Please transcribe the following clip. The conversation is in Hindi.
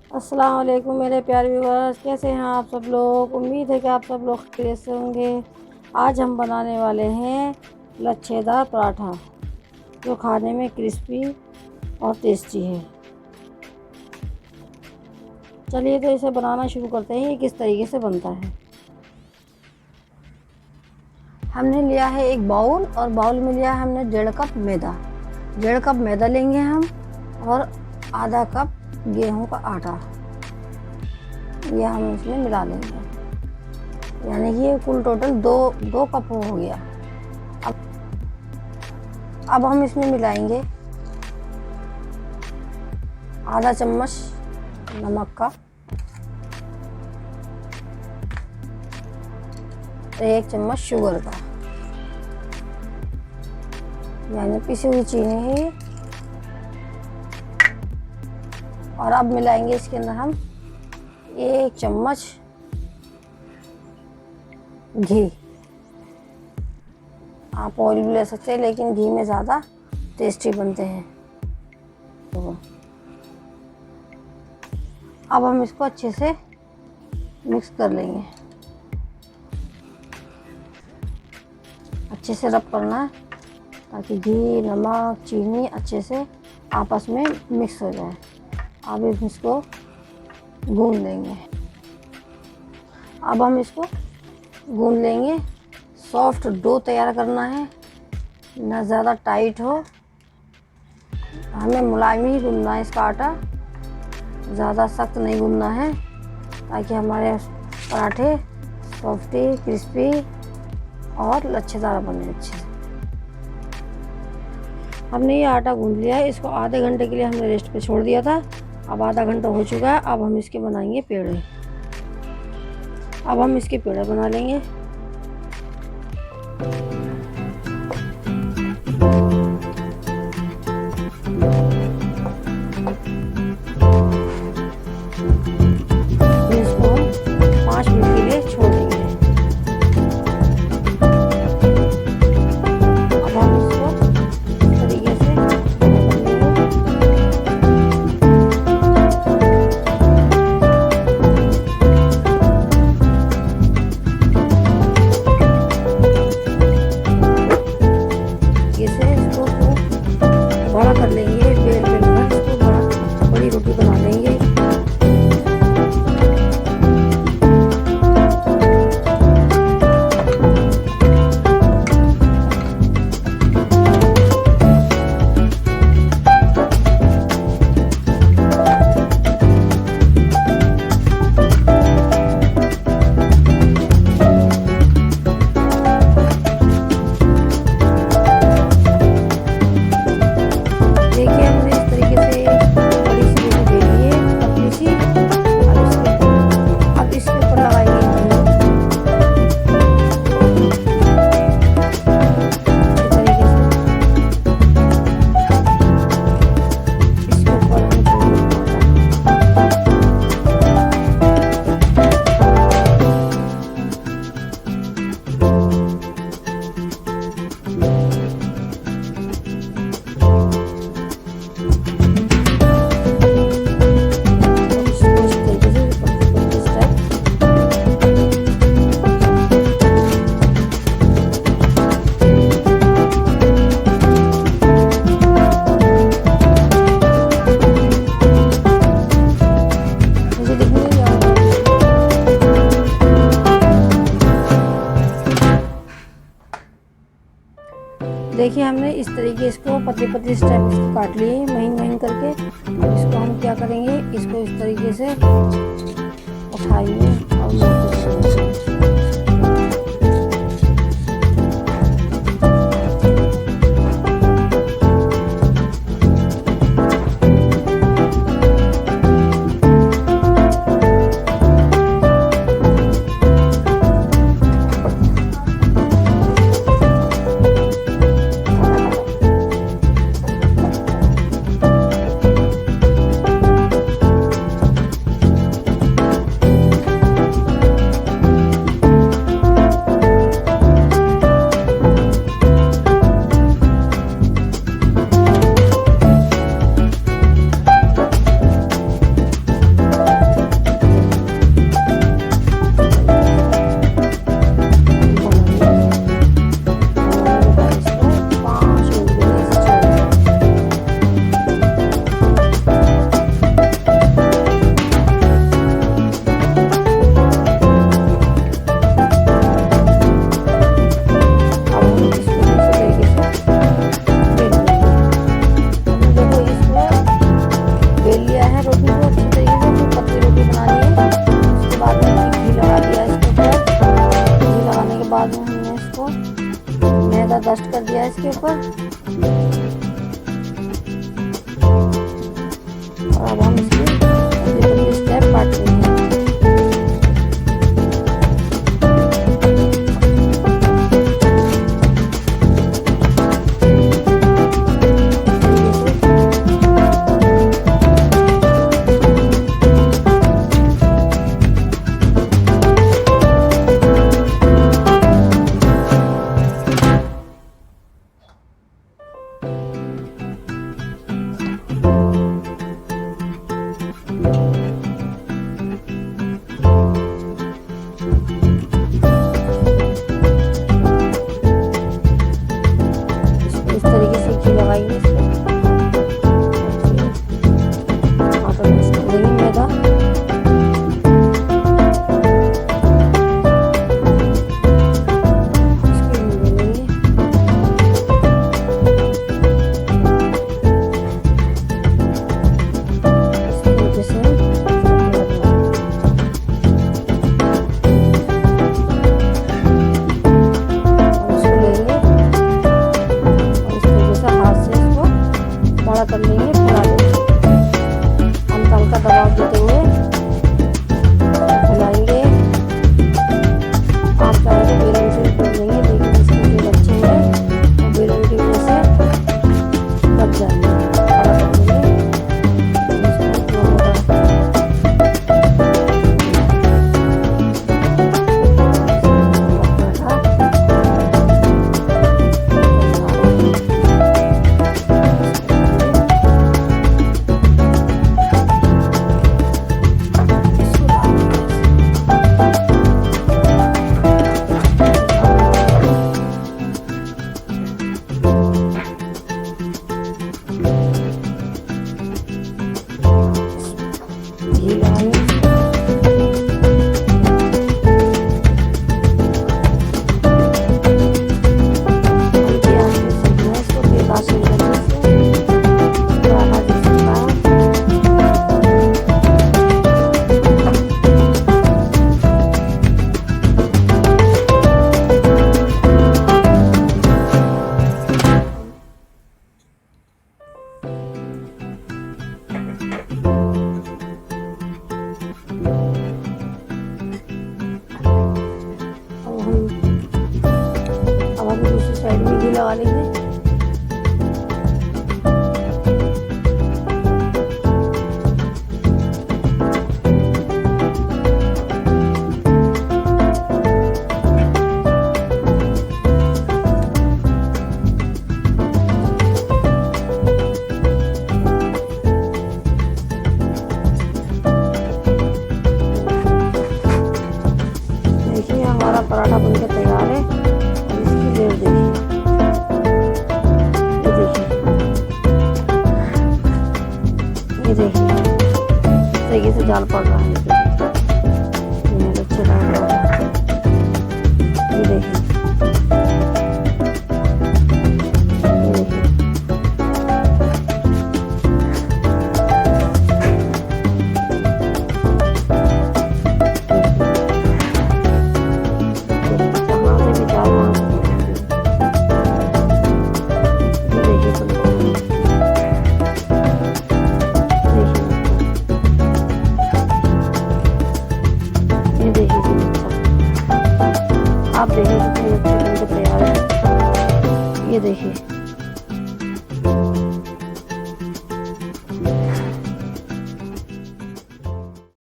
अस्सलाम वालेकुम मेरे प्यारे व्यूअर्स, कैसे हैं आप सब लोग। उम्मीद है कि आप सब लोग खैरियत से होंगे। आज हम बनाने वाले हैं लच्छेदार पराठा, जो खाने में क्रिस्पी और टेस्टी है। चलिए तो इसे बनाना शुरू करते हैं। ये किस तरीके से बनता है। हमने लिया है एक बाउल, और बाउल में लिया है हमने 1.5 कप मैदा। 1.5 कप मैदा लेंगे हम, और आधा कप गेहूं का आटा यह हम इसमें मिला लेंगे। यानी कि ये कुल टोटल दो कप हो गया। अब हम इसमें मिलाएंगे आधा चम्मच नमक का, 1 चम्मच शुगर का, यानी पिसी हुई चीनी है। और अब मिलाएंगे इसके अंदर हम 1 चम्मच घी। आप ऑयल भी ले सकते हैं, लेकिन घी में ज़्यादा टेस्टी बनते हैं। तो अब हम इसको अच्छे से मिक्स कर लेंगे। अच्छे से रब करना है, ताकि घी, नमक, चीनी अच्छे से आपस में मिक्स हो जाए। अब इसको गूंद लेंगे। अब हम इसको गूंद लेंगे। सॉफ्ट डो तैयार करना है, ना ज़्यादा टाइट हो। हमें मुलायम ही गूंदना है इसका आटा, ज़्यादा सख्त नहीं गूंदना है, ताकि हमारे पराठे सॉफ्टी, क्रिस्पी और लच्छेदार बने अच्छे से। हमने ये आटा गूंद लिया है। इसको आधे घंटे के लिए हमने रेस्ट पे छोड़ दिया था। अब आधा घंटा हो चुका है। अब हम इसके बनाएंगे पेड़े। अब हम इसके पेड़े बना लेंगे। इसको हम 5 मिनट के लिए छोड़ देंगे। अब हम इसको इस तरीके से बड़ा कर लेंगे। बेल कर इसको बड़ी रोटी बना लेंगे। देखिए, हमने इस तरीके इसको पतली पतली स्टेप इसको काट लिए महीन महीन करके। अब इसको हम क्या करेंगे, इसको इस तरीके से उठाइए और ऊपर। और अब हम इसकी पतली पतली स्टेप काट लेंगे। इस तरीके से घी लगाएंगे इस पर। हाथों में इसको लेंगे मैदा, इसको ले लेंगे। इस तरीके से कर लेंगे, फैला देंगे। हम हल्का दबाव देते हुए फैलाएंगे। आप चाहे तो बेलन से कर देंगे, लेकिन इसके जो बच्चे हैं वो बेलन की वजह से दब जाएंगे। बड़ा कर देंगे इसको दोनों तरफ। घी लगाएंगे। हल्की आंच पे सेकना है इसको, बेकार से करने से पराठा जल सकता है। अब हम दूसरी साइड में घी लगा लेंगे। देखिए हमारा पराठा बनकर तैयार है। इसकी लेयर देखिए, ये देखिए इस तरीके से जाल पड़ रहा है। ये अच्छे लग रहा है। ये देखिए, ये देखिए जहाँ से भी जाए वहाँ से आप देखिए कितनी अच्छी बनकर तैयार है। ये देखिए